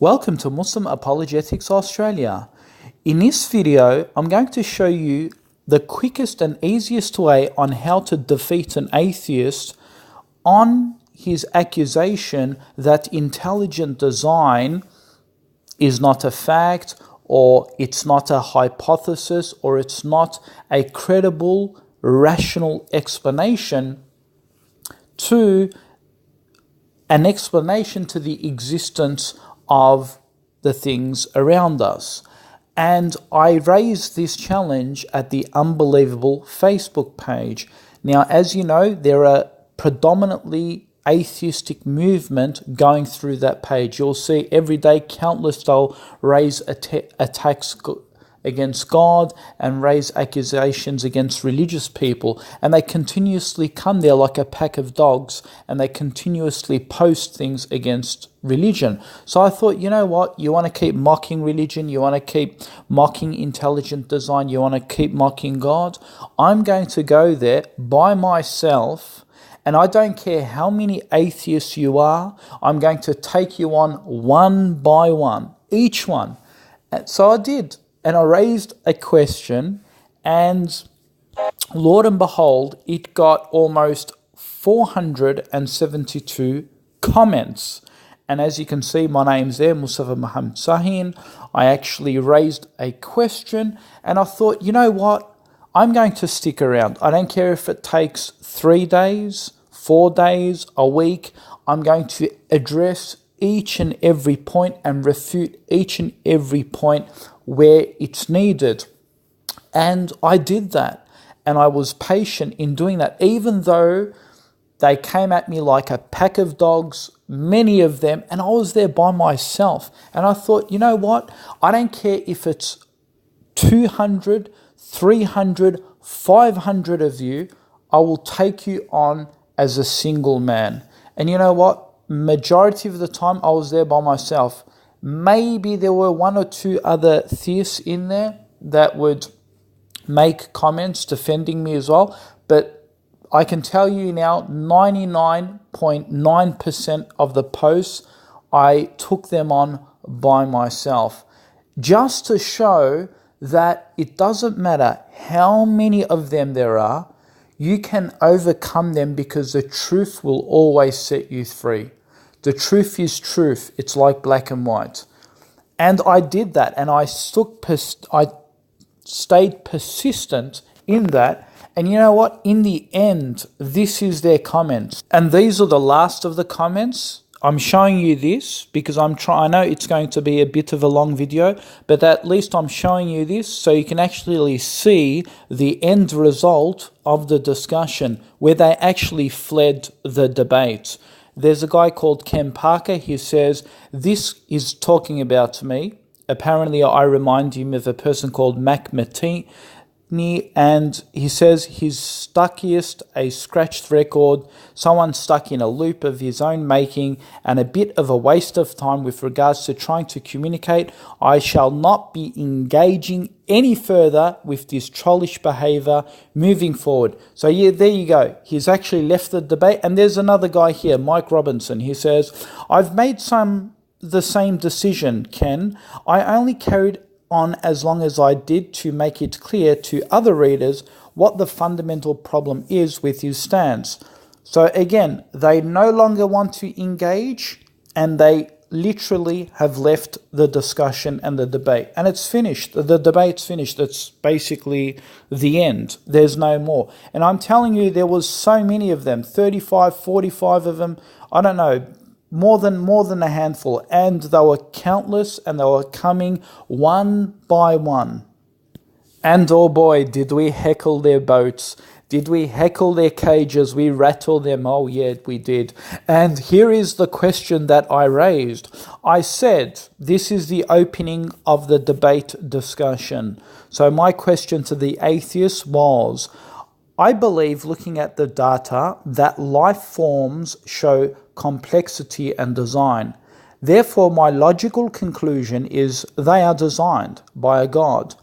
Welcome to Muslim Apologetics Australia. In this video, I'm going to show you the quickest and easiest way on how to defeat an atheist on his accusation that intelligent design is not a fact, or it's not a hypothesis, or it's not a credible, rational explanation to an explanation to the existence of the things around us. And I raised this challenge at the Unbelievable Facebook page. Now, as you know, there are predominantly atheistic movement going through that page. You'll see every day countless, they'll raise attacks against God and raise accusations against religious people, and they continuously come there like a pack of dogs, and they continuously post things against religion. So I thought, you know what, you want to keep mocking religion, you want to keep mocking intelligent design, you want to keep mocking God, I'm going to go there by myself, and I don't care how many atheists you are, I'm going to take you on one by one, each one. And so I did. And I raised a question, and Lord and behold, it got almost 472 comments. And as you can see, my name's there, Mustafa Muhammad Sahin. I actually raised a question, and I thought, you know what? I'm going to stick around. I don't care if it takes 3 days, 4 days, a week. I'm going to address each and every point and refute each and every point where it's needed. And I did that, and I was patient in doing that, even though they came at me like a pack of dogs, many of them, and I was there by myself. And I thought, you know what, I don't care if it's 200, 300, 500 of you, I will take you on as a single man. And you know what, majority of the time I was there by myself. Maybe there were one or two other theists in there that would make comments defending me as well. But I can tell you now, 99.9% of the posts, I took them on by myself. Just to show that it doesn't matter how many of them there are, you can overcome them because the truth will always set you free. The truth is truth. It's like black and white. And I did that, and I stayed persistent in that. And you know what? In the end, this is their comments. And these are the last of the comments. I'm showing you this because I know it's going to be a bit of a long video, but at least I'm showing you this so you can actually see the end result of the discussion where they actually fled the debate. There's a guy called Ken Parker. He says, this is talking about me. Apparently, I remind him of a person called Mac Matini, and he says he's stuckiest, a scratched record, someone stuck in a loop of his own making, and a bit of a waste of time with regards to trying to communicate. I shall not be engaging any further with this trollish behavior moving forward. So yeah, there you go. He's actually left the debate. And there's another guy here, Mike Robinson. He says, I've made the same decision, Ken. I only carried on as long as I did to make it clear to other readers what the fundamental problem is with his stance. So again, they no longer want to engage, and they literally have left the discussion and the debate. And it's finished. The debate's finished. It's basically the end. There's no more. And I'm telling you, there was so many of them, 35, 45 of them, I don't know, more than a handful, and they were countless, and they were coming one by one. And oh boy, did we heckle their boats. Did we heckle their cages? We rattled them. Oh yeah, we did. And here is the question that I raised. I said, this is the opening of the debate discussion. So my question to the atheists was, I believe, looking at the data, that life forms show complexity and design. Therefore, my logical conclusion is they are designed by a God.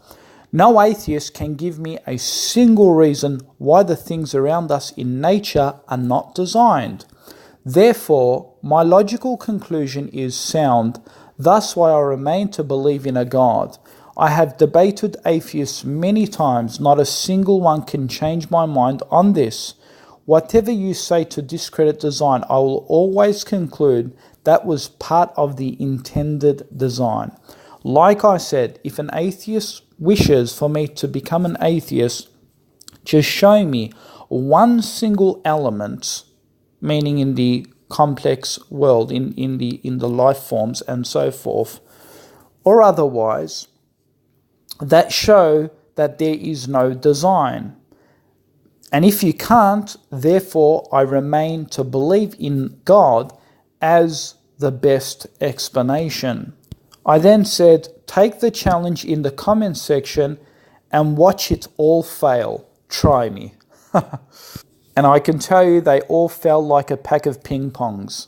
No atheist can give me a single reason why the things around us in nature are not designed. Therefore, my logical conclusion is sound. Thus why I remain to believe in a God. I have debated atheists many times. Not a single one can change my mind on this. Whatever you say to discredit design, I will always conclude that was part of the intended design. Like I said, if an atheist wishes for me to become an atheist, just show me one single element, meaning in the complex world, in the life forms and so forth, or otherwise, that show that there is no design. And if you can't, therefore I remain to believe in God as the best explanation. I then said, take the challenge in the comments section and watch it all fail. Try me. And I can tell you they all fell like a pack of ping pongs.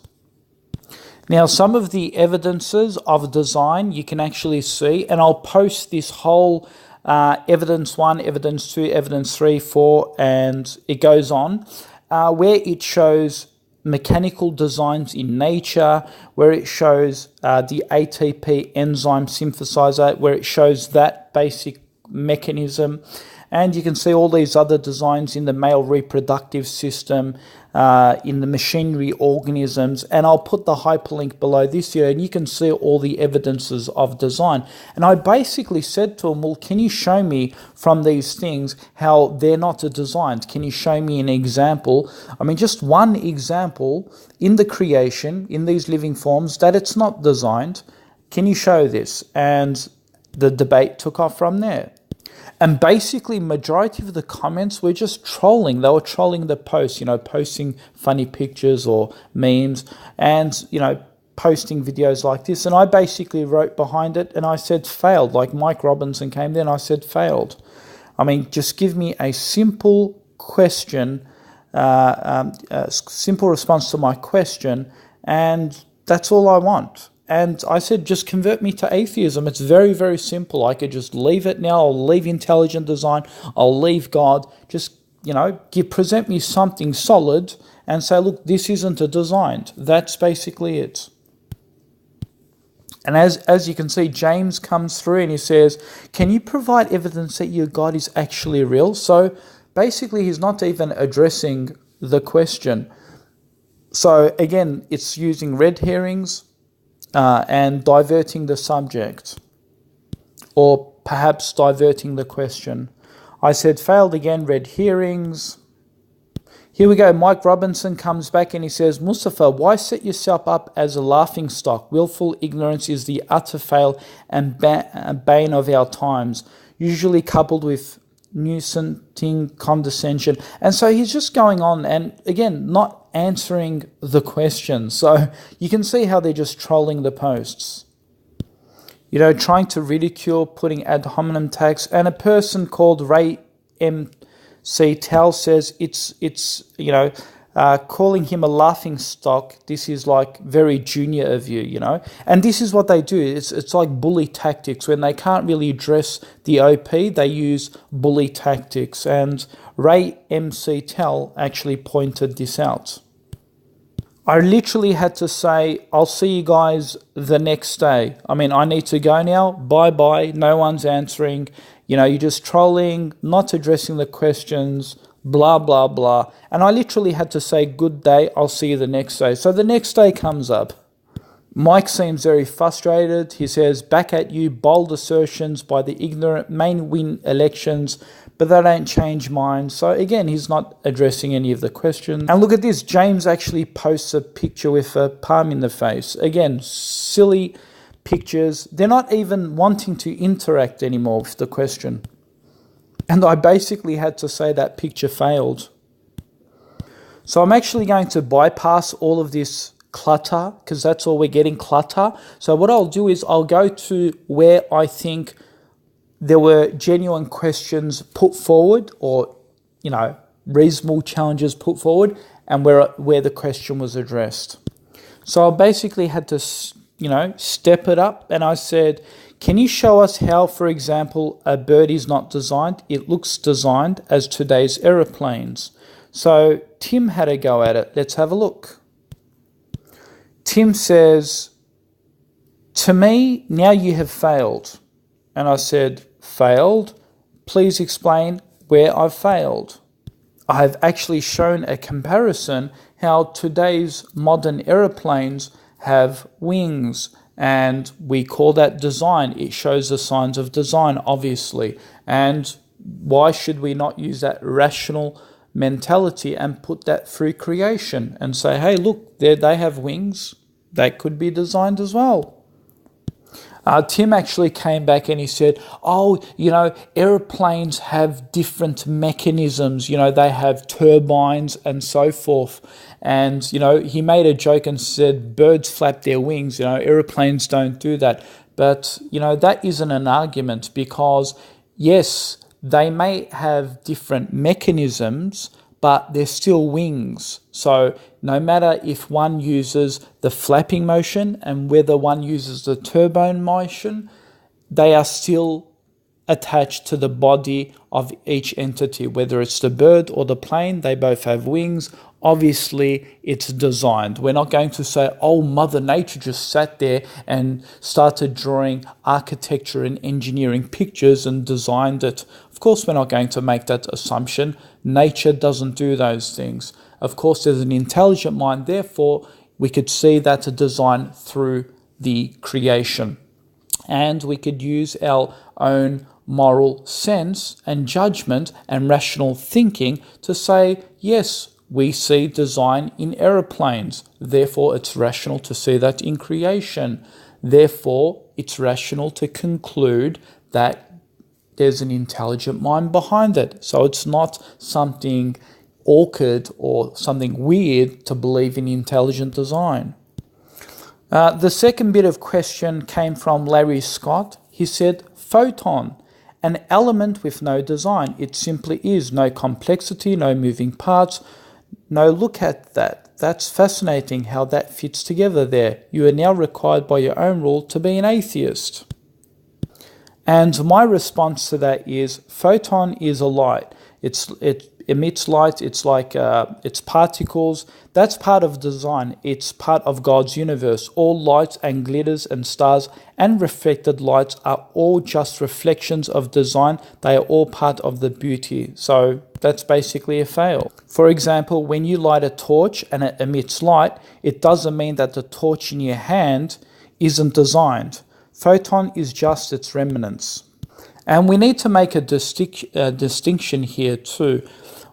Now, some of the evidences of design you can actually see, and I'll post this whole evidence 1, evidence 2, evidence 3, 4, and it goes on, where it shows mechanical designs in nature, where it shows the ATP enzyme synthesizer, where it shows that basic mechanism. And you can see all these other designs in the male reproductive system, in the machinery organisms, and I'll put the hyperlink below this here, and you can see all the evidences of design. And I basically said to them, well, can you show me from these things how they're not designed? Can you show me an example? I mean, just one example in the creation, in these living forms, that it's not designed. Can you show this? And the debate took off from there. And basically, majority of the comments were just trolling. They were trolling the post, posting funny pictures or memes and, posting videos like this. And I basically wrote behind it and I said failed. Like Mike Robinson came there and I said failed. I mean, just give me a simple question, a simple response to my question, and that's all I want. And I said, just convert me to atheism. It's very, very simple. I could just leave it now. I'll leave intelligent design. I'll leave God. Just, present me something solid and say, look, this isn't a design. That's basically it. And as you can see, James comes through and he says, can you provide evidence that your God is actually real? So basically, he's not even addressing the question. So again, it's using red herrings, and diverting the subject, or perhaps diverting the question. I said failed again, red herrings. Here we go. Mike Robinson comes back and he says, Mustafa, why set yourself up as a laughing stock? Willful ignorance is the utter fail and bane of our times, usually coupled with nuisanting condescension. And so he's just going on and again not answering the question. So you can see how they're just trolling the posts, trying to ridicule, putting ad hominem tags. And a person called Ray MC Tal says it's calling him a laughing stock. This is like very junior of you, and this is what they do. It's like bully tactics. When they can't really address the OP, they use bully tactics. And Ray MC Tal actually pointed this out. I literally had to say, I'll see you guys the next day. I mean, I need to go now. Bye-bye. No one's answering. You're just trolling, not addressing the questions, blah, blah, blah. And I literally had to say, good day, I'll see you the next day. So the next day comes up. Mike seems very frustrated. He says, back at you, bold assertions by the ignorant may win elections, but they don't change minds. So again, he's not addressing any of the questions. And look at this. James actually posts a picture with a palm in the face. Again, silly pictures. They're not even wanting to interact anymore with the question. And I basically had to say that picture failed. So I'm actually going to bypass all of this clutter, because that's all we're getting, clutter. So what I'll do is I'll go to where I think there were genuine questions put forward, or reasonable challenges put forward, and where the question was addressed. So I basically had to step it up, and I said, can you show us how, for example, a bird is not designed? It looks designed as today's aeroplanes. So Tim had a go at it. Let's have a look. Tim says, To me, now you have failed. And I said, failed? Please explain where I've failed. I have actually shown a comparison how today's modern aeroplanes have wings, and we call that design. It shows the signs of design, obviously. And why should we not use that rational mentality and put that through creation and say, hey, look, they have wings. They could be designed as well. Tim actually came back and he said, oh, airplanes have different mechanisms. They have turbines and so forth. And, he made a joke and said, birds flap their wings. Airplanes don't do that. But, that isn't an argument because, yes, they may have different mechanisms, but they're still wings. So no matter if one uses the flapping motion and whether one uses the turbine motion, they are still attached to the body of each entity. Whether it's the bird or the plane, they both have wings. Obviously, it's designed. We're not going to say, oh, Mother Nature just sat there and started drawing architecture and engineering pictures and designed it. Of course, we're not going to make that assumption. Nature doesn't do those things. Of course, there's an intelligent mind. Therefore, we could see that's a design through the creation. And we could use our own moral sense and judgment and rational thinking to say, yes, we see design in aeroplanes. Therefore, it's rational to see that in creation. Therefore, it's rational to conclude that there's an intelligent mind behind it. So it's not something awkward or something weird to believe in intelligent design. The second bit of question came from Larry Scott. He said, photon, an element with no design. It simply is. No complexity, no moving parts. No, look at that. That's fascinating how that fits together there. You are now required by your own rule to be an atheist. And my response to that is, photon is a light. It emits light. It's like it's particles. That's part of design. It's part of God's universe. All lights and glitters and stars and reflected lights are all just reflections of design. They are all part of the beauty. So that's basically a fail. For example, when you light a torch and it emits light, it doesn't mean that the torch in your hand isn't designed. Photon is just its remnants. And we need to make a distinction here too.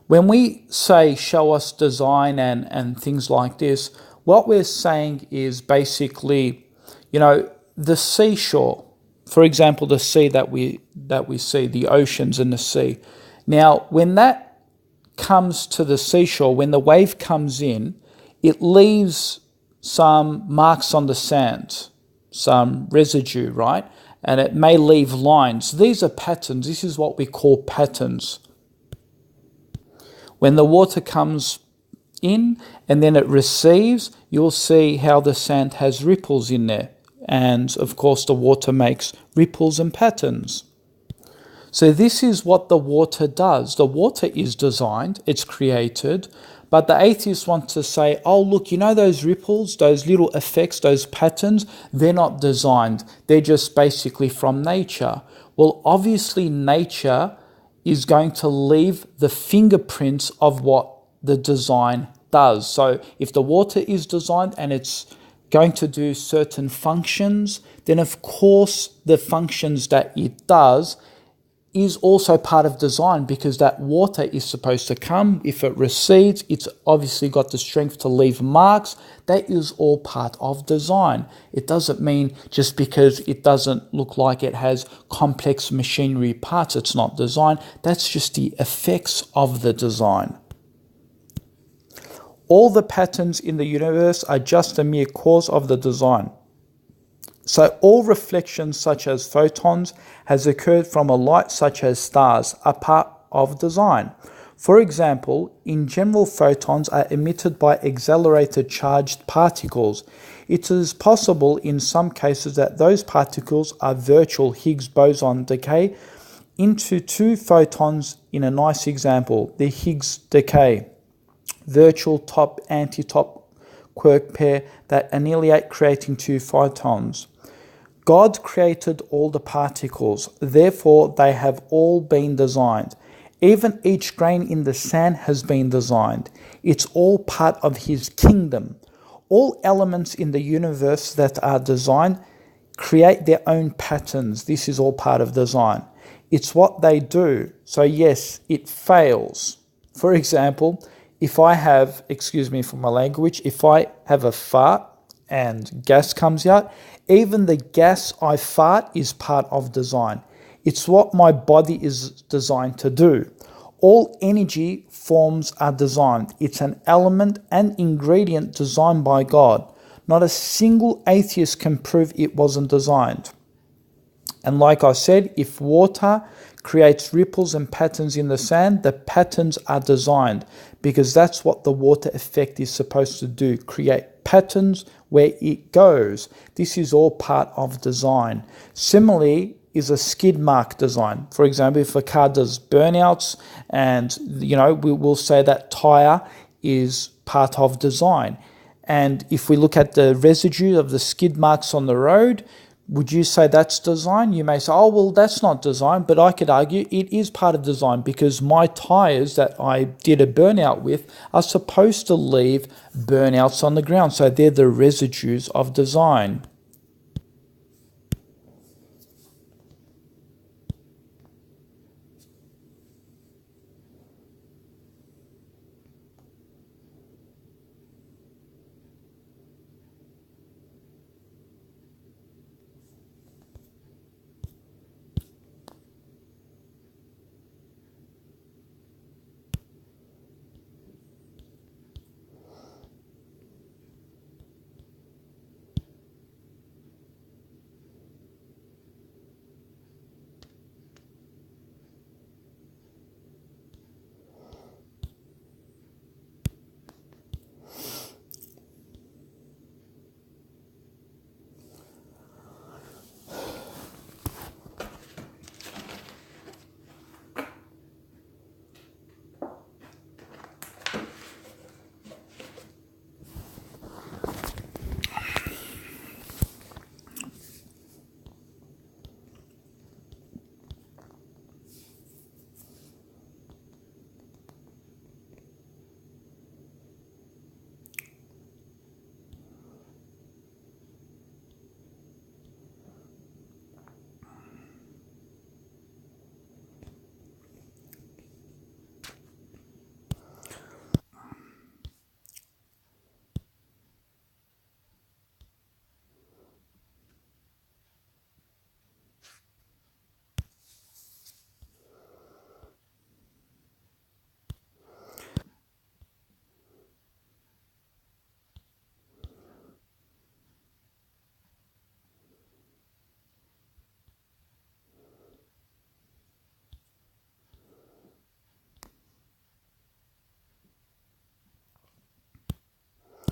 When we say show us design and things like this, what we're saying is basically, the seashore, for example, the sea that we see, the oceans and the sea. Now, when that comes to the seashore, when the wave comes in, it leaves some marks on the sand, some residue, right? And it may leave lines. These are patterns. This is what we call patterns. When the water comes in and then it receives, you'll see how the sand has ripples in there. And of course, the water makes ripples and patterns. So this is what the water does. The water is designed, it's created, but the atheists want to say, oh, look, those ripples, those little effects, those patterns, they're not designed. They're just basically from nature. Well, obviously nature is going to leave the fingerprints of what the design does. So if the water is designed and it's going to do certain functions, then of course the functions that it does is also part of design, because that water is supposed to come. If it recedes, it's obviously got the strength to leave marks. That is all part of design. It doesn't mean just because it doesn't look like it has complex machinery parts, it's not design. That's just the effects of the design. All the patterns in the universe are just a mere cause of the design. So all reflections such as photons has occurred from a light such as stars, are part of design. For example, in general, photons are emitted by accelerated charged particles. It is possible in some cases that those particles are virtual Higgs boson decay into two photons. In a nice example, the Higgs decay, virtual top-anti-top quark pair that annihilate, creating two photons. God created all the particles, therefore they have all been designed. Even each grain in the sand has been designed. It's all part of his kingdom. All elements in the universe that are designed create their own patterns. This is all part of design. It's what they do. So yes, it fails. For example, if I have, excuse me for my language, if I have a fart and gas comes out, even the gas I fart is part of design. It's what my body is designed to do. All energy forms are designed. It's an element and ingredient designed by God. Not a single atheist can prove it wasn't designed. And like I said, if water creates ripples and patterns in the sand, the patterns are designed, because that's what the water effect is supposed to do, create patterns where it goes. This is all part of design. Similarly, is a skid mark design. For example, if a car does burnouts, and we will say that tire is part of design. And if we look at the residue of the skid marks on the road, would you say that's design? You may say, oh, well, that's not design, but I could argue it is part of design, because my tires that I did a burnout with are supposed to leave burnouts on the ground. So they're the residues of design.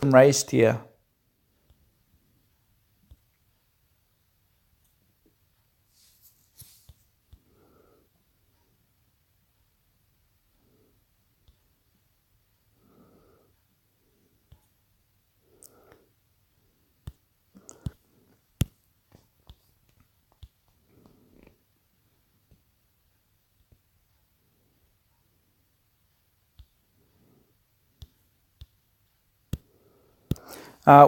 Raised here.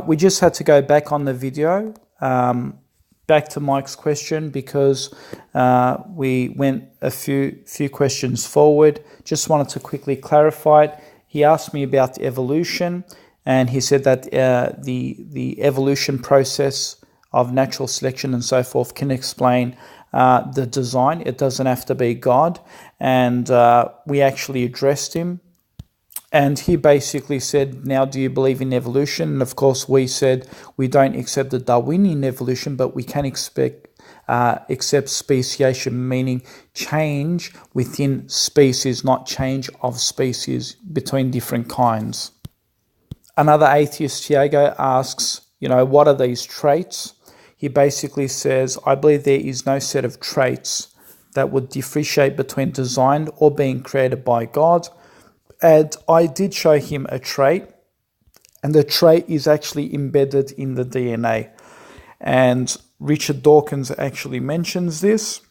We just had to go back on the video, back to Mike's question, because we went a few questions forward. Just wanted to quickly clarify it. He asked me about evolution, and he said that the evolution process of natural selection and so forth can explain the design. It doesn't have to be God. And we actually addressed him. And he basically said, now do you believe in evolution? And of course we said we don't accept the Darwinian evolution, but we can accept speciation, meaning change within species, not change of species between different kinds. Another atheist, Tiago, asks, what are these traits? He basically says, I believe there is no set of traits that would differentiate between designed or being created by God. And I did show him a trait, and the trait is actually embedded in the DNA. And Richard Dawkins actually mentions this,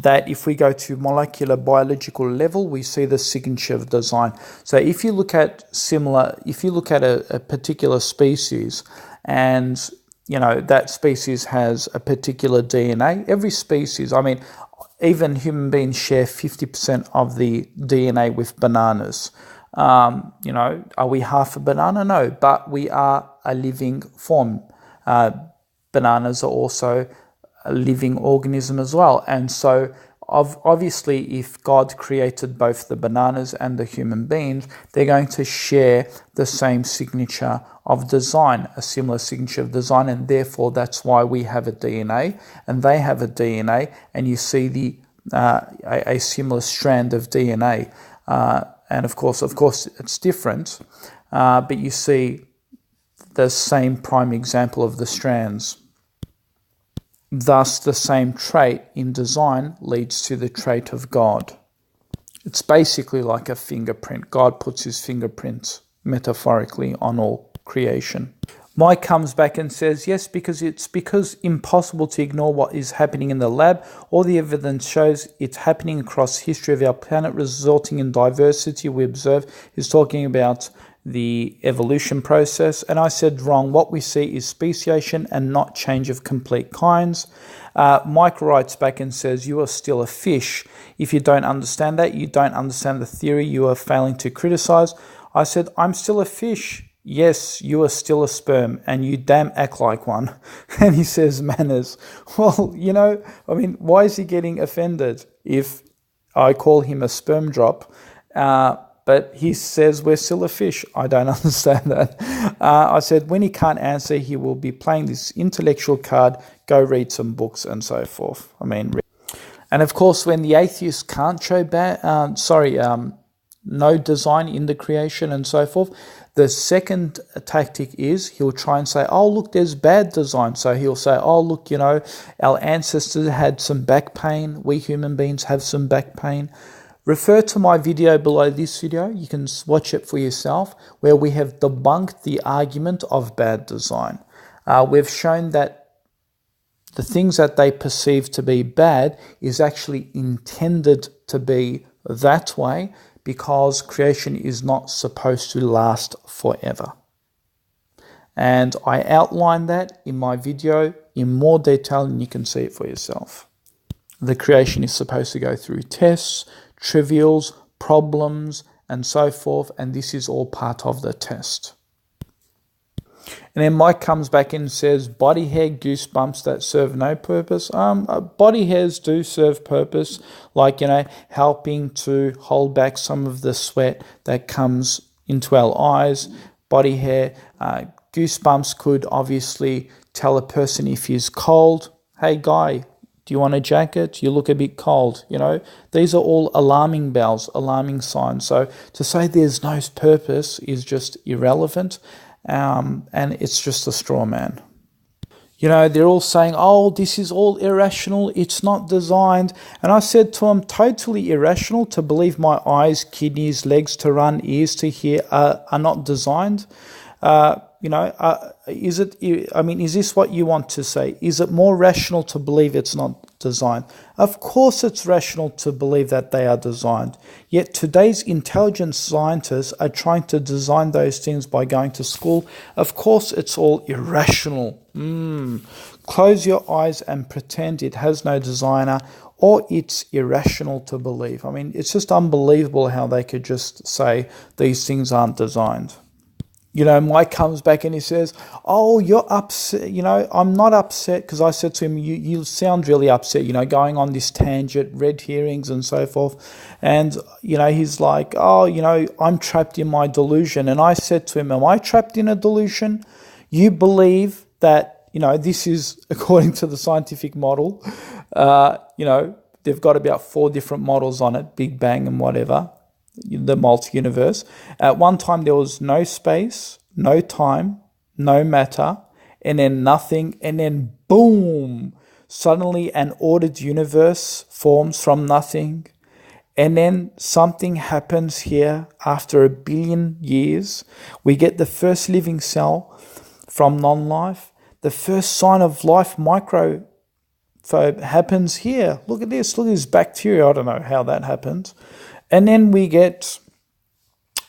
that if we go to molecular biological level, we see the signature of design. So if you look at a particular species, and that species has a particular DNA, every species, I mean, even human beings share 50% of the DNA with bananas. Are we half a banana? No, but we are a living form. Bananas are also a living organism as well. And so obviously, if God created both the bananas and the human beings, they're going to share the same signature of design, a similar signature of design, and therefore that's why we have a DNA and they have a DNA, and you see a similar strand of DNA. And of course, it's different, but you see the same prime example of the strands. Thus, the same trait in design leads to the trait of God. It's basically like a fingerprint. God puts his fingerprint metaphorically on all creation. Mike comes back and says, yes, because it's impossible to ignore what is happening in the lab. All the evidence shows it's happening across history of our planet, resulting in diversity we observe. He's talking about the evolution process. And I said wrong. What we see is speciation and not change of complete kinds. Mike writes back and says, you are still a fish. If you don't understand that, you don't understand the theory you are failing to criticize. I said, I'm still a fish. Yes, you are still a sperm, and you damn act like one. And he says, manners. Well, why is he getting offended if I call him a sperm drop? But he says we're still a fish. I don't understand that. I said, when he can't answer, he will be playing this intellectual card. Go read some books and so forth. And of course, when the atheist can't show no design in the creation and so forth, the second tactic is he'll try and say, oh, look, there's bad design. So he'll say, oh, look, our ancestors had some back pain. We human beings have some back pain. Refer to my video below this video. You can watch it for yourself, where we have debunked the argument of bad design. We've shown that the things that they perceive to be bad is actually intended to be that way, because creation is not supposed to last forever. And I outlined that in my video in more detail, and you can see it for yourself. The creation is supposed to go through tests, trivials, problems, and so forth, and this is all part of the test. And then Mike comes back and says, body hair, goosebumps that serve no purpose. Body hairs do serve purpose, like, helping to hold back some of the sweat that comes into our eyes. Body hair, goosebumps could obviously tell a person if he's cold. Hey, guy, do you want a jacket? You look a bit cold. These are all alarming bells, alarming signs. So to say there's no purpose is just irrelevant. And it's just a straw man. They're all saying, oh, this is all irrational. It's not designed. And I said to them, totally irrational to believe my eyes, kidneys, legs to run, ears to hear are not designed. Is this what you want to say? Is it more rational to believe it's not designed? Of course it's rational to believe that they are designed. Yet today's intelligent scientists are trying to design those things by going to school. Of course it's all irrational. Close your eyes and pretend it has no designer, or it's irrational to believe. It's just unbelievable how they could just say these things aren't designed. Mike comes back and he says, oh, you're upset. I'm not upset, because I said to him, you sound really upset, going on this tangent, red herrings and so forth. And, he's like, oh, I'm trapped in my delusion. And I said to him, am I trapped in a delusion? You believe that, this is according to the scientific model. They've got about 4 different models on it, Big Bang and whatever. The multi-universe. At one time there was no space, no time, no matter, and then nothing, and then boom, suddenly an ordered universe forms from nothing, and then something happens here after 1 billion years. We get the first living cell from non-life. the first sign of life microbe happens here. Look at this. Look at this bacteria. I don't know how that happened. And then we get,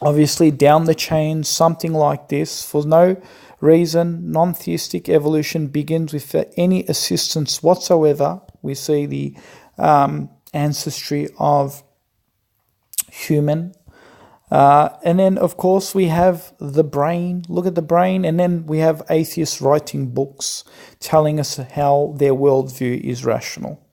obviously, down the chain, something like this. For no reason, non-theistic evolution begins with any assistance whatsoever. We see the ancestry of human. And then, of course, we have the brain. Look at the brain. And then we have atheists writing books telling us how their worldview is rational.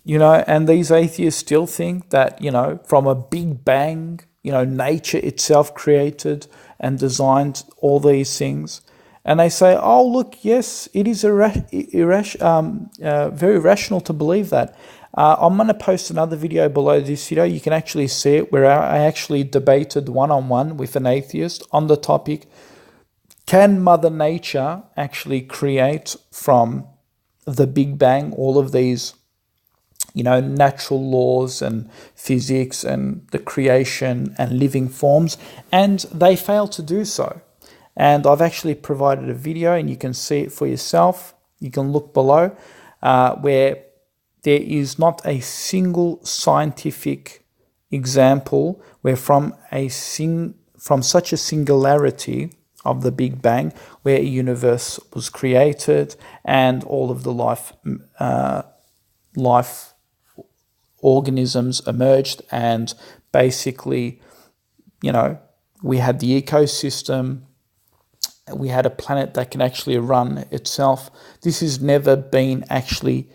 And these atheists still think that, from a big bang, nature itself created and designed all these things. And they say, oh, look, yes, it is very rational to believe that. I'm going to post another video below this video. You can actually see it where I actually debated one-on-one with an atheist on the topic, can Mother Nature actually create from the Big Bang all of these, natural laws and physics and the creation and living forms? And they failed to do so. And I've actually provided a video, and you can see it for yourself. You can look below where there is not a single scientific example where from such a singularity of the Big Bang, where a universe was created and all of the life organisms emerged, and basically, we had the ecosystem. We had a planet that can actually run itself. This has never been actually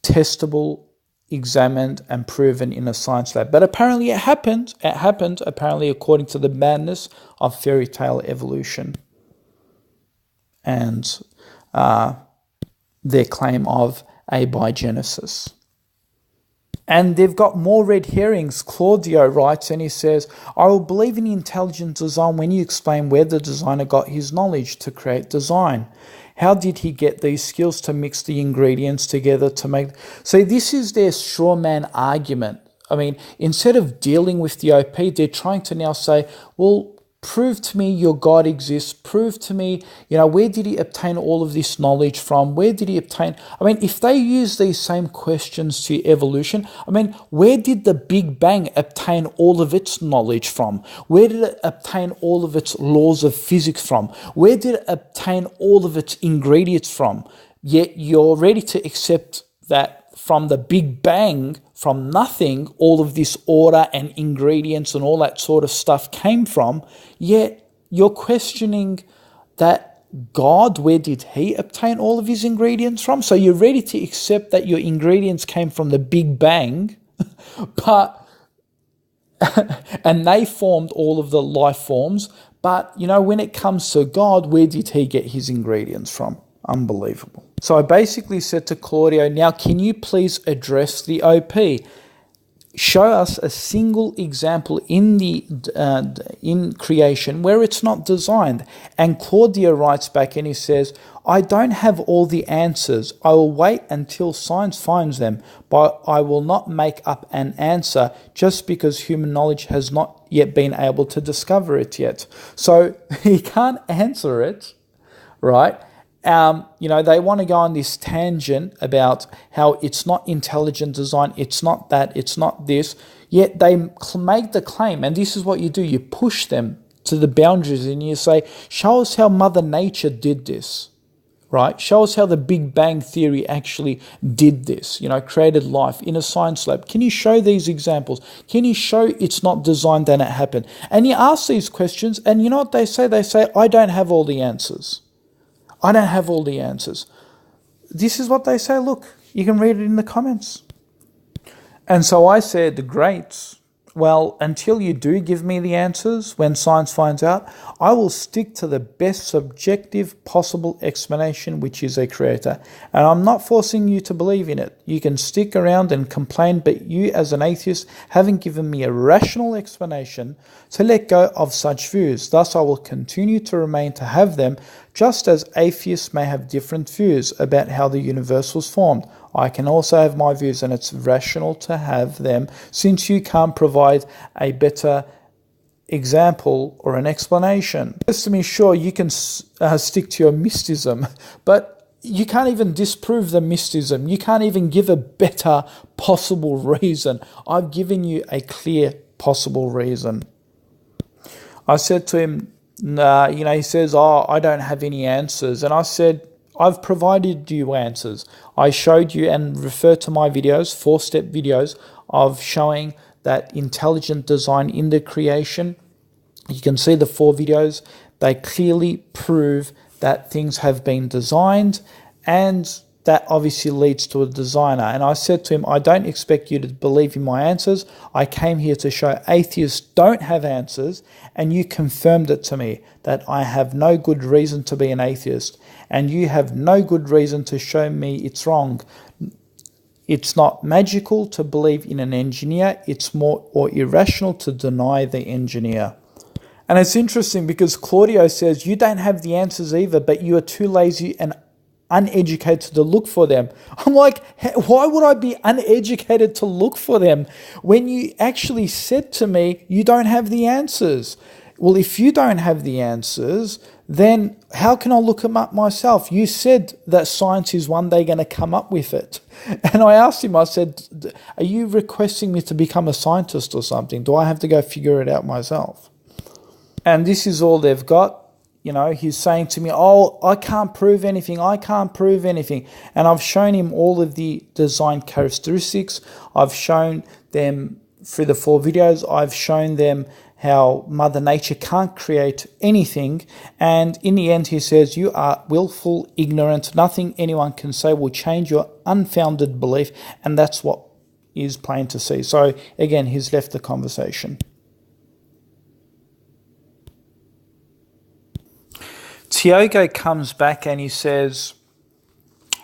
testable, examined, and proven in a science lab. But apparently it happened. It happened, apparently, according to the madness of fairy tale evolution and their claim of abiogenesis. And they've got more red herrings. Claudio writes, and he says, I will believe in intelligent design when you explain where the designer got his knowledge to create design. How did he get these skills to mix the ingredients together to make... So this is their straw man argument. I mean, instead of dealing with the OP, they're trying to now say, well, prove to me your God exists. Prove to me, where did he obtain all of this knowledge from? Where did he obtain... I mean, if they use these same questions to evolution, where did the Big Bang obtain all of its knowledge from? Where did it obtain all of its laws of physics from? Where did it obtain all of its ingredients from? Yet you're ready to accept that from the Big Bang, from nothing, all of this order and ingredients and all that sort of stuff came from, yet you're questioning that God, where did he obtain all of his ingredients from? So you're ready to accept that your ingredients came from the Big Bang, but and they formed all of the life forms, but when it comes to God, where did he get his ingredients from? Unbelievable. So I basically said to Claudio, now can you please address the OP? Show us a single example in creation where it's not designed. And Claudio writes back and he says, I don't have all the answers. I will wait until science finds them, but I will not make up an answer just because human knowledge has not yet been able to discover it yet. So he can't answer it, right? They want to go on this tangent about how it's not intelligent design, it's not that, it's not this, yet they make the claim, and this is what you do, you push them to the boundaries and you say, show us how Mother Nature did this, right? Show us how the Big Bang Theory actually did this, created life in a science lab. Can you show these examples? Can you show it's not designed and it happened? And you ask these questions, and you know what they say? They say, I don't have all the answers. I don't have all the answers. This is what they say. Look, you can read it in the comments. And so I said, great. Well, until you do give me the answers, when science finds out, I will stick to the best subjective possible explanation, which is a creator. And I'm not forcing you to believe in it. You can stick around and complain, but you as an atheist haven't given me a rational explanation to let go of such views. Thus, I will continue to remain to have them, just as atheists may have different views about how the universe was formed. I can also have my views, and it's rational to have them, since you can't provide a better example or an explanation. It says to me, sure, you can stick to your mysticism, but you can't even disprove the mysticism. You can't even give a better possible reason. I've given you a clear possible reason. I said to him, nah, he says, oh, I don't have any answers. And I said, I've provided you answers. I showed you and referred to my videos, 4-step videos of showing that intelligent design in the creation. You can see the 4 videos. They clearly prove that things have been designed, and that obviously leads to a designer. And I said to him, I don't expect you to believe in my answers. I came here to show atheists don't have answers, and you confirmed it to me that I have no good reason to be an atheist, and you have no good reason to show me it's wrong. It's not magical to believe in an engineer. It's more or irrational to deny the engineer. And it's interesting because Claudio says, you don't have the answers either, but you are too lazy and uneducated to look for them. I'm like, why would I be uneducated to look for them when you actually said to me, you don't have the answers? Well, if you don't have the answers, then how can I look them up myself? You said that science is one day going to come up with it. And I asked him, I said, are you requesting me to become a scientist or something? Do I have to go figure it out myself? And this is all they've got. He's saying to me, oh, I can't prove anything. I can't prove anything. And I've shown him all of the design characteristics. I've shown them through the 4 videos. I've shown them how Mother Nature can't create anything. And in the end, he says, you are willful, ignorant. Nothing anyone can say will change your unfounded belief. And that's what is plain to see. So again, he's left the conversation. Tiago comes back and he says,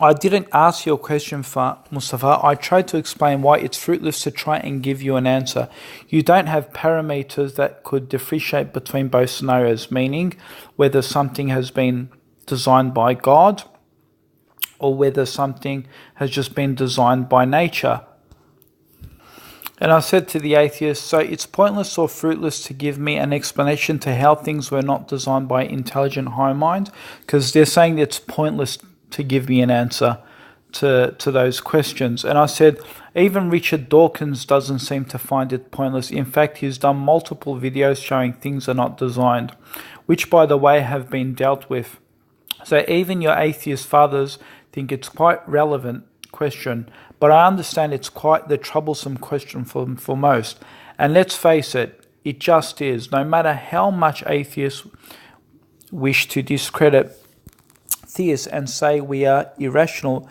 I didn't ask your question, Mustafa. I tried to explain why it's fruitless to try and give you an answer. You don't have parameters that could differentiate between both scenarios, meaning whether something has been designed by God or whether something has just been designed by nature. And I said to the atheist, so it's pointless or fruitless to give me an explanation to how things were not designed by intelligent high mind, because they're saying that it's pointless to give me an answer to those questions. And I said, even Richard Dawkins doesn't seem to find it pointless. In fact, he's done multiple videos showing things are not designed, which, by the way, have been dealt with. So even your atheist fathers think it's quite relevant question, but I understand it's quite the troublesome question for most. And let's face it, it just is. No matter how much atheists wish to discredit theists and say we are irrational,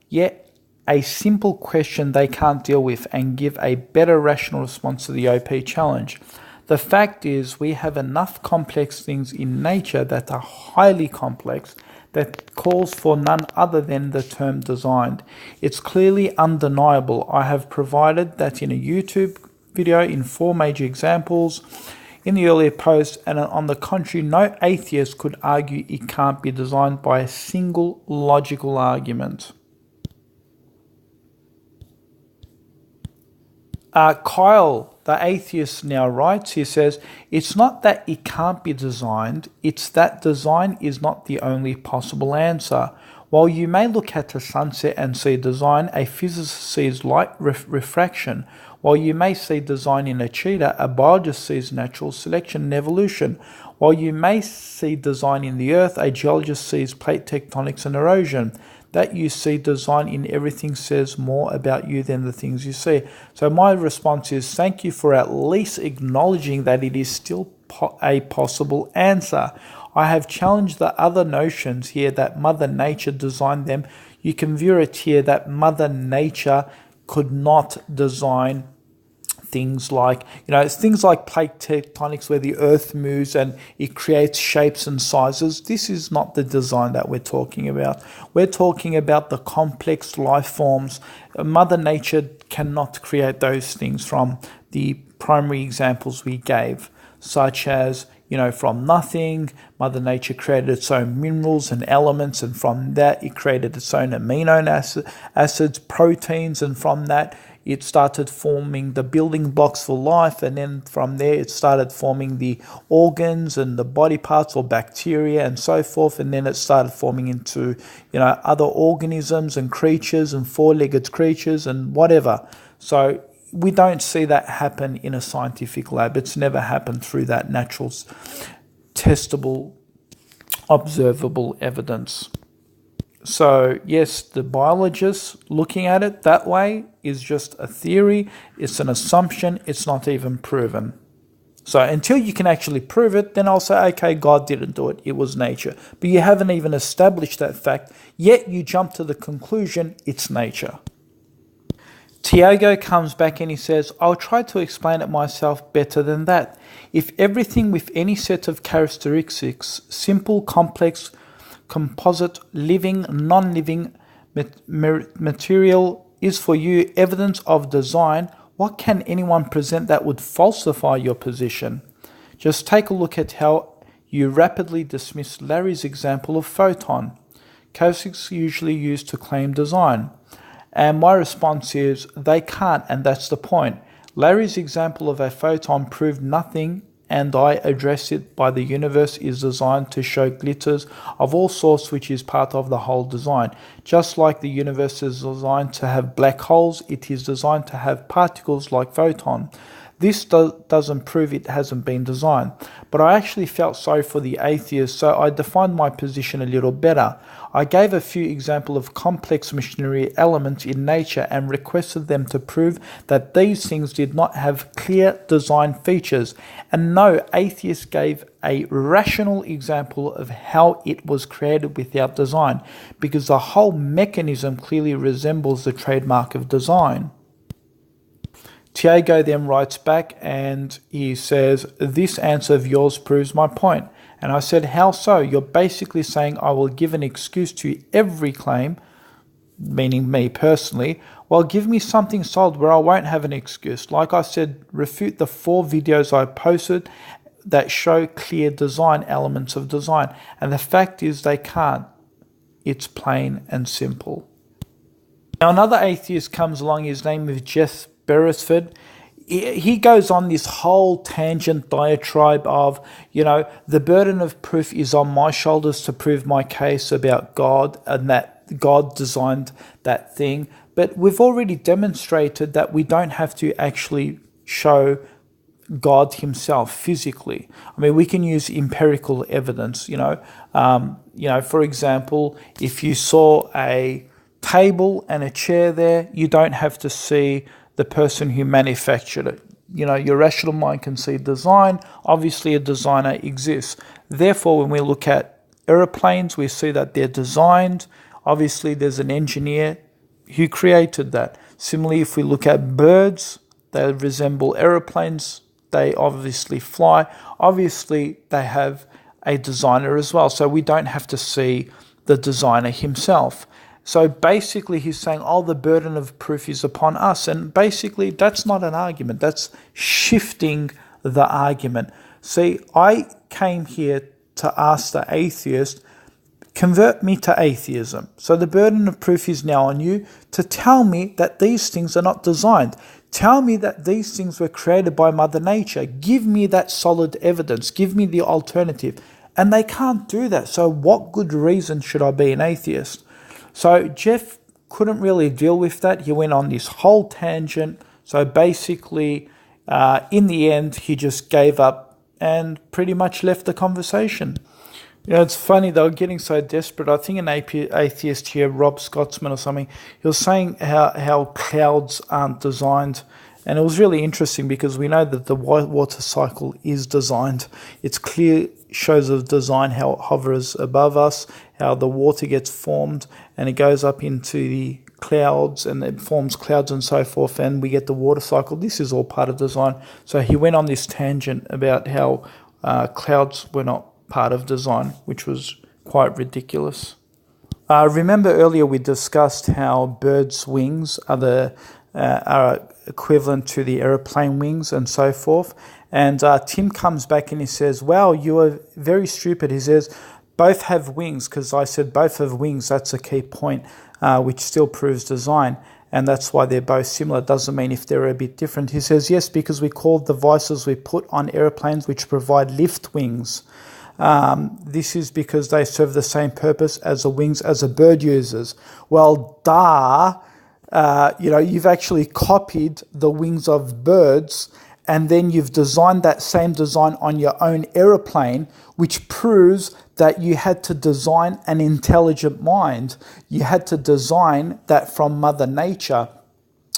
yet a simple question they can't deal with and give a better rational response to the OP challenge. The fact is we have enough complex things in nature that are highly complex that calls for none other than the term designed. It's clearly undeniable. I have provided that in a YouTube video in 4 major examples in the earlier post, and on the contrary, no atheist could argue it can't be designed by a single logical argument. Kyle, the atheist, now writes, he says, it's not that it can't be designed, it's that design is not the only possible answer. While you may look at a sunset and see design, a physicist sees light refraction. While you may see design in a cheetah, a biologist sees natural selection and evolution. While you may see design in the earth, a geologist sees plate tectonics and erosion. That you see design in everything says more about you than the things you see. So my response is thank you for at least acknowledging that it is still a possible answer. I have challenged the other notions here that Mother Nature designed them. You can view it here that Mother Nature could not design things like, things like plate tectonics where the earth moves and it creates shapes and sizes. This is not the design that we're talking about. We're talking about the complex life forms. Mother Nature cannot create those things from the primary examples we gave, such as, from nothing, Mother Nature created its own minerals and elements, and from that it created its own amino acids, proteins, and from that it started forming the building blocks for life, and then from there it started forming the organs and the body parts or bacteria and so forth, and then it started forming into, other organisms and creatures and four-legged creatures and whatever. So we don't see that happen in a scientific lab. It's never happened through that natural, testable, observable evidence. So yes, the biologists looking at it that way is just a theory, it's an assumption, it's not even proven. So until you can actually prove it, then I'll say, okay, God didn't do it, it was nature. But you haven't even established that fact, yet you jump to the conclusion it's nature. Tiago comes back and he says, I'll try to explain it myself better than that. If everything with any set of characteristics, simple, complex, composite, living, non-living material, is for you evidence of design, what can anyone present that would falsify your position? Just take a look at how you rapidly dismiss Larry's example of photon, cases usually used to claim design. And my response is, they can't, and that's the point. Larry's example of a photon proved nothing, and I address it by the universe is designed to show glitters of all sorts, which is part of the whole design. Just like the universe is designed to have black holes, it is designed to have particles like photon. This doesn't prove it hasn't been designed. But I actually felt sorry for the atheists, so I defined my position a little better. I gave a few examples of complex machinery elements in nature and requested them to prove that these things did not have clear design features. And no atheist gave a rational example of how it was created without design, because the whole mechanism clearly resembles the trademark of design. Tiago then writes back and he says, this answer of yours proves my point. And I said, how so? You're basically saying I will give an excuse to every claim, meaning me personally. Well, give me something solid where I won't have an excuse. Like I said, refute the 4 videos I posted that show clear design elements of design. And the fact is they can't. It's plain and simple. Now another atheist comes along, his name is Jeff Beresford. He goes on this whole tangent diatribe of, the burden of proof is on my shoulders to prove my case about God and that God designed that thing. But we've already demonstrated that we don't have to actually show God himself physically. I mean, we can use empirical evidence, for example, if you saw a table and a chair there, you don't have to see the person who manufactured it. Your rational mind can see design. Obviously, a designer exists. Therefore, when we look at aeroplanes, we see that they're designed. Obviously, there's an engineer who created that. Similarly, if we look at birds, they resemble aeroplanes. They obviously fly. Obviously, they have a designer as well. So we don't have to see the designer himself. So basically he's saying, the burden of proof is upon us. And basically that's not an argument. That's shifting the argument. See, I came here to ask the atheist, convert me to atheism. So the burden of proof is now on you to tell me that these things are not designed. Tell me that these things were created by Mother Nature. Give me that solid evidence. Give me the alternative. And they can't do that. So what good reason should I be an atheist? So Jeff couldn't really deal with that. He went on this whole tangent. So basically, in the end, he just gave up and pretty much left the conversation. It's funny, they were getting so desperate. I think an atheist here, Rob Scotsman or something, he was saying how clouds aren't designed. And it was really interesting because we know that the water cycle is designed. It's clear shows of design, how it hovers above us, how the water gets formed and it goes up into the clouds and it forms clouds and so forth, and we get the water cycle. This is all part of design. So he went on this tangent about how clouds were not part of design, which was quite ridiculous. Remember earlier we discussed how birds' wings are equivalent to the aeroplane wings and so forth. And Tim comes back and he says, wow, you are very stupid. He says, both have wings, because I said both have wings. That's a key point, which still proves design. and that's why they're both similar. Doesn't mean if they're a bit different. He says, yes, because we call devices we put on airplanes which provide lift wings. This is because they serve the same purpose as the wings as a bird uses. Well, you've actually copied the wings of birds, and then you've designed that same design on your own aeroplane, which proves that you had to design an intelligent mind. You had to design that from Mother Nature,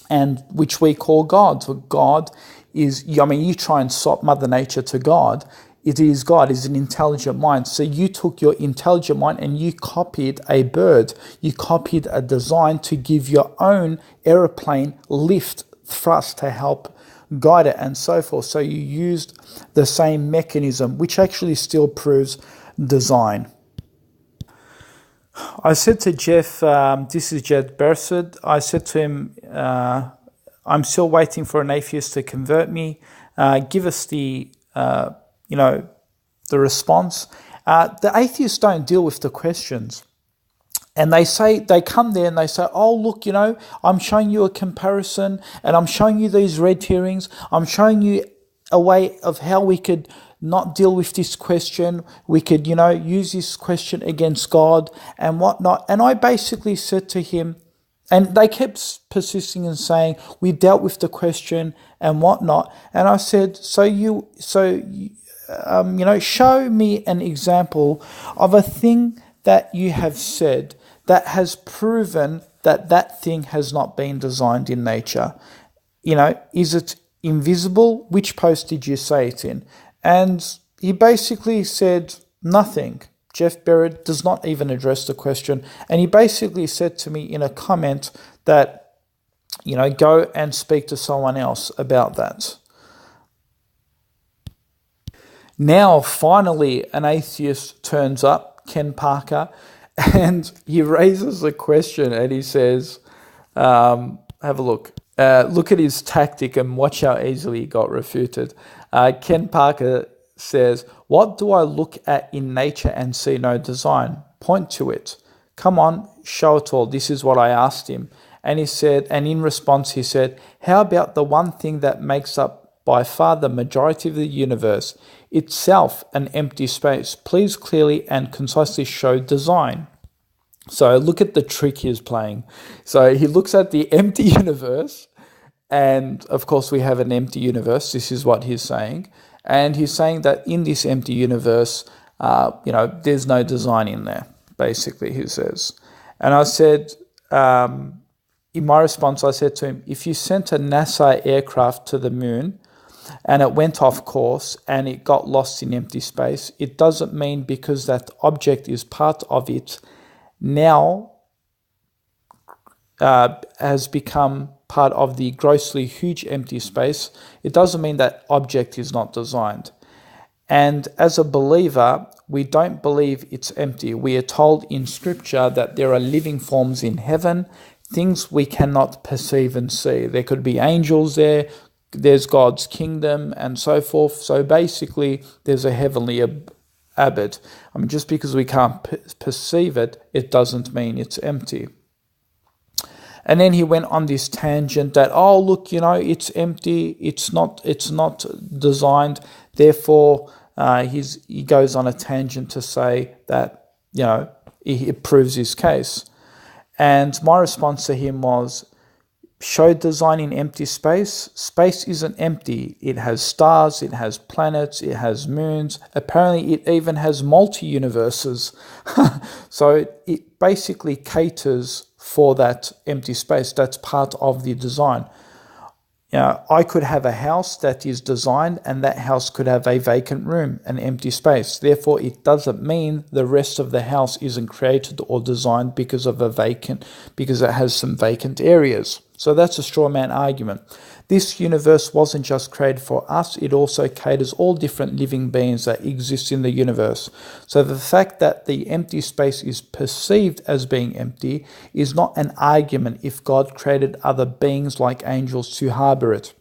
and which we call God. So God is, you try and swap Mother Nature to God. It is God, is an intelligent mind. So you took your intelligent mind and you copied a bird. You copied a design to give your own aeroplane lift, thrust to help guide it and so forth. So you used the same mechanism, which actually still proves design. I said to Jeff, this is Jed Bersed, I said to him, I'm still waiting for an atheist to convert me. Give us the response. The atheists don't deal with the questions. And they come there and they say, oh, look, I'm showing you a comparison and I'm showing you these red herrings. I'm showing you a way of how we could not deal with this question. We could, use this question against God and whatnot. And I basically said to him, and they kept persisting and saying, we dealt with the question and whatnot. And I said, show me an example of a thing that you have said that has proven that that thing has not been designed in nature. Is it invisible? Which post did you say it in? And he basically said nothing. Jeff Barrett does not even address the question. And he basically said to me in a comment that, go and speak to someone else about that. Now, finally, an atheist turns up, Ken Parker, and he raises a question and he says, have a look. Look at his tactic and watch how easily he got refuted. Ken Parker says, what do I look at in nature and see no design? Point to it. Come on, show it all. This is what I asked him. And he said, and in response he said, how about the one thing that makes up by far the majority of the universe, itself an empty space? Please clearly and concisely show design. So look at the trick he's playing. So he looks at the empty universe, and of course we have an empty universe. This is what he's saying. And he's saying that in this empty universe, there's no design in there, basically, he says. And I said, in my response, I said to him, if you sent a NASA aircraft to the moon and it went off course and it got lost in empty space, it doesn't mean because that object is part of it now has become part of the grossly huge empty space. It doesn't mean that object is not designed. And as a believer, we don't believe it's empty. We are told in scripture that there are living forms in heaven, things we cannot perceive and see. There could be angels there, there's God's kingdom and so forth. So basically, there's a heavenly abode. Just because we can't perceive it, it doesn't mean it's empty. And then he went on this tangent that, oh, look, it's empty, it's not designed. Therefore, he goes on a tangent to say that, it proves his case. And my response to him was, show design in empty space. Space isn't empty. It has stars, it has planets, it has moons. Apparently, it even has multi-universes. So it basically caters for that empty space. That's part of the design. I could have a house that is designed and that house could have a vacant room, an empty space. Therefore, it doesn't mean the rest of the house isn't created or designed because it has some vacant areas. So that's a straw man argument. This universe wasn't just created for us, it also caters all different living beings that exist in the universe. So the fact that the empty space is perceived as being empty is not an argument if God created other beings like angels to harbor it.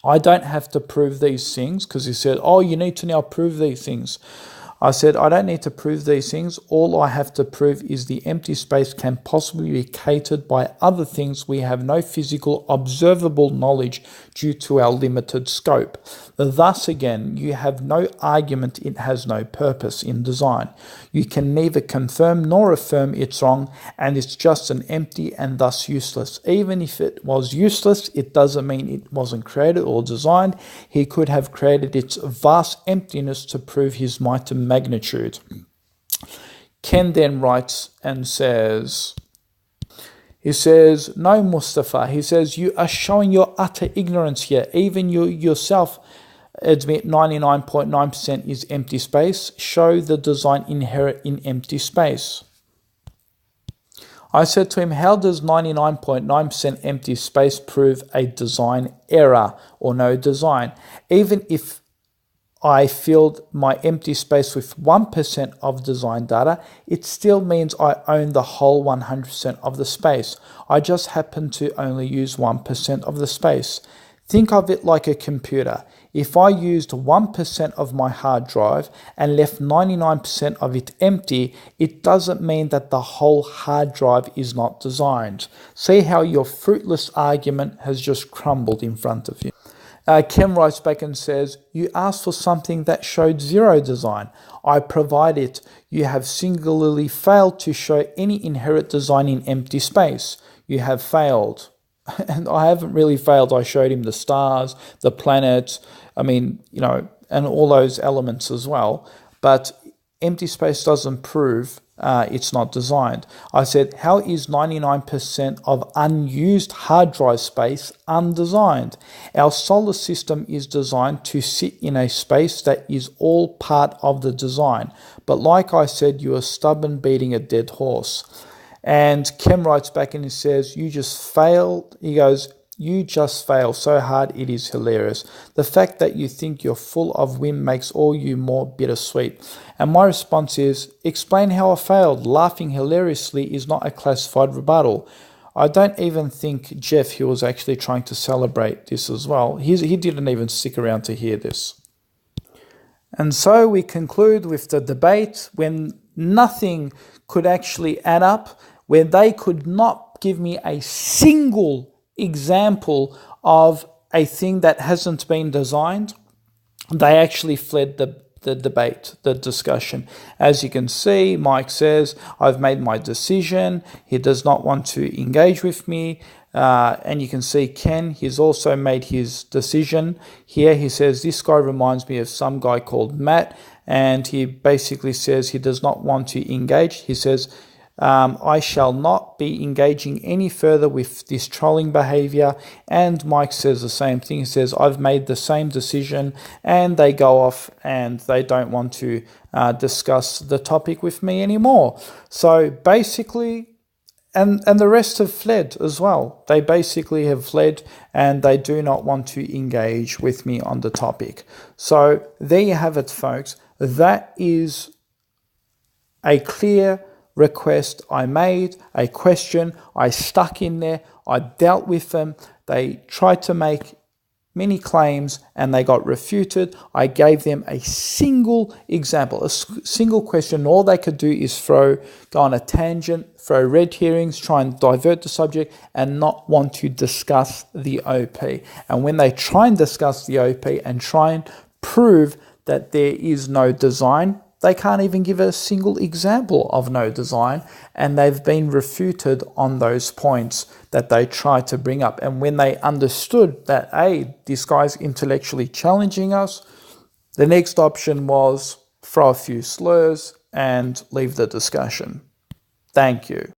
I don't have to prove these things because he said, oh, you need to now prove these things. I said, I don't need to prove these things. All I have to prove is the empty space can possibly be catered by other things we have no physical observable knowledge due to our limited scope. Thus again, you have no argument, it has no purpose in design. You can neither confirm nor affirm it's wrong, and it's just an empty and thus useless. Even if it was useless, it doesn't mean it wasn't created or designed. He could have created its vast emptiness to prove his might and magnitude. Ken then writes and says, no, Mustafa, he says, you are showing your utter ignorance here. Even you yourself admit 99.9% is empty space. Show the design inherent in empty space. I said to him, how does 99.9% empty space prove a design error or no design? Even if I filled my empty space with 1% of design data, it still means I own the whole 100% of the space. I just happen to only use 1% of the space. Think of it like a computer. If I used 1% of my hard drive and left 99% of it empty, it doesn't mean that the whole hard drive is not designed. See how your fruitless argument has just crumbled in front of you. Ken writes back and says, you asked for something that showed zero design. I provide it. You have singularly failed to show any inherent design in empty space. You have failed. And I haven't really failed. I showed him the stars, the planets, and all those elements as well. But empty space doesn't prove it's not designed. I said, how is 99% of unused hard drive space undesigned? Our solar system is designed to sit in a space that is all part of the design. But like I said, you are stubborn beating a dead horse. And Ken writes back and he says, you just failed. He goes, you just fail so hard it is hilarious. The fact that you think you're full of wind makes all you more bittersweet. And my response is, explain how I failed. Laughing hilariously is not a classified rebuttal. I don't even think Jeff, he was actually trying to celebrate this as well. He didn't even stick around to hear this. And so we conclude with the debate when nothing could actually add up, where they could not give me a single example of a thing that hasn't been designed. They actually fled the debate, the discussion. As you can see, Mike says, I've made my decision. He does not want to engage with me. And you can see Ken, he's also made his decision. Here he says, this guy reminds me of some guy called Matt. And he basically says he does not want to engage. He says, I shall not be engaging any further with this trolling behavior. And Mike says the same thing. He says, I've made the same decision, and they go off and they don't want to discuss the topic with me anymore. So basically, and the rest have fled as well. They basically have fled and they do not want to engage with me on the topic. So there you have it, folks. That is a clear request I made, a question I stuck in there. I dealt with them. They tried to make many claims and they got refuted. I gave them a single example, a single question. All they could do is go on a tangent, throw red herrings, try and divert the subject and not want to discuss the OP. And when they try and discuss the OP and try and prove that there is no design, they can't even give a single example of no design, and they've been refuted on those points that they tried to bring up. And when they understood that, hey, this guy's intellectually challenging us, the next option was throw a few slurs and leave the discussion. Thank you.